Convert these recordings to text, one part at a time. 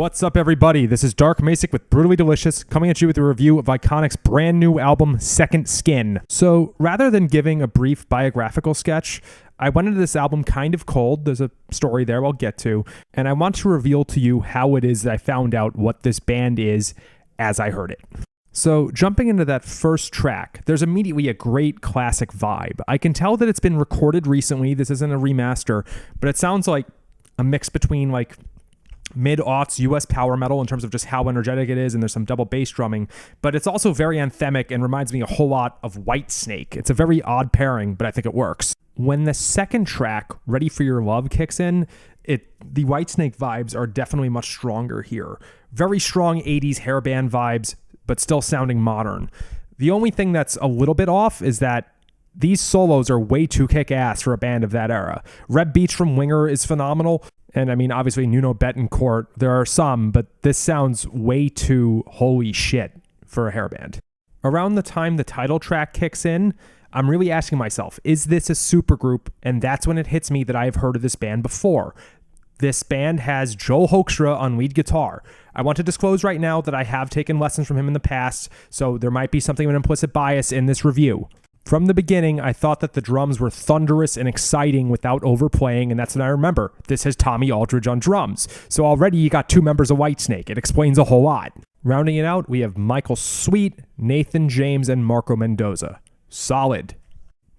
What's up, everybody? This is Dark Macek with Brutally Delicious, coming at you with a review of Iconic's brand new album, Second Skin. So rather than giving a brief biographical sketch, I went into this album kind of cold. There's a story there I'll get to, and I want to reveal to you how it is that I found out what this band is as I heard it. So jumping into that first track, there's immediately a great classic vibe. I can tell that it's been recorded recently. This isn't a remaster, but it sounds like a mix between like mid-aughts US power metal in terms of just how energetic it is, and there's some double bass drumming, but it's also very anthemic and reminds me a whole lot of Whitesnake. It's a very odd pairing, but I think it works. When the second track, Ready for Your Love, kicks in, the Whitesnake vibes are definitely much stronger here. Very strong 80s hairband vibes, but still sounding modern. The only thing that's a little bit off is that these solos are way too kick-ass for a band of that era. Reb Beach from Winger is phenomenal. And I mean, obviously, Nuno Betancourt, there are some, but this sounds way too holy shit for a hairband. Around the time the title track kicks in, I'm really asking myself, is this a supergroup? And that's when it hits me that I've heard of this band before. This band has Joel Hoekstra on lead guitar. I want to disclose right now that I have taken lessons from him in the past, so there might be something of an implicit bias in this review. From the beginning, I thought that the drums were thunderous and exciting without overplaying, and that's what I remember. This has Tommy Aldridge on drums. So already you got two members of Whitesnake. It explains a whole lot. Rounding it out, we have Michael Sweet, Nathan James, and Marco Mendoza. Solid.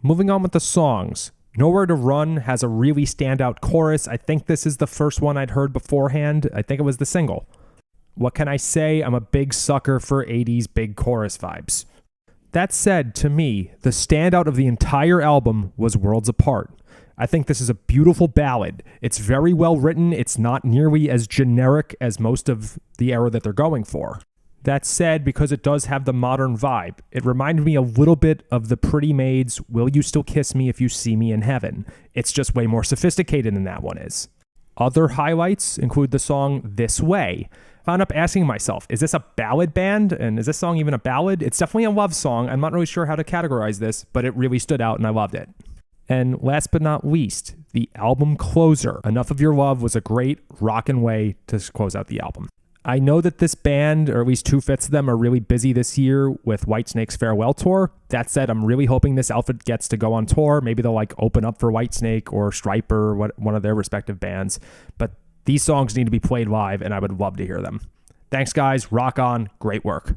Moving on with the songs. Nowhere to Run has a really standout chorus. I think this is the first one I'd heard beforehand. I think it was the single. What can I say? I'm a big sucker for 80s big chorus vibes. That said, to me, the standout of the entire album was Worlds Apart. I think this is a beautiful ballad. It's very well written. It's not nearly as generic as most of the era that they're going for. That said, because it does have the modern vibe, it reminded me a little bit of the Pretty Maids' Will You Still Kiss Me If You See Me in Heaven. It's just way more sophisticated than that one is. Other highlights include the song This Way. I found up asking myself, is this a ballad band? And is this song even a ballad? It's definitely a love song. I'm not really sure how to categorize this, but it really stood out and I loved it. And last but not least, the album closer. Enough of Your Love was a great rockin' way to close out the album. I know that this band, or at least two fifths of them, are really busy this year with Whitesnake's farewell tour. That said, I'm really hoping this outfit gets to go on tour. Maybe they'll open up for Whitesnake or Stryper, or one of their respective bands. But these songs need to be played live, and I would love to hear them. Thanks, guys. Rock on. Great work.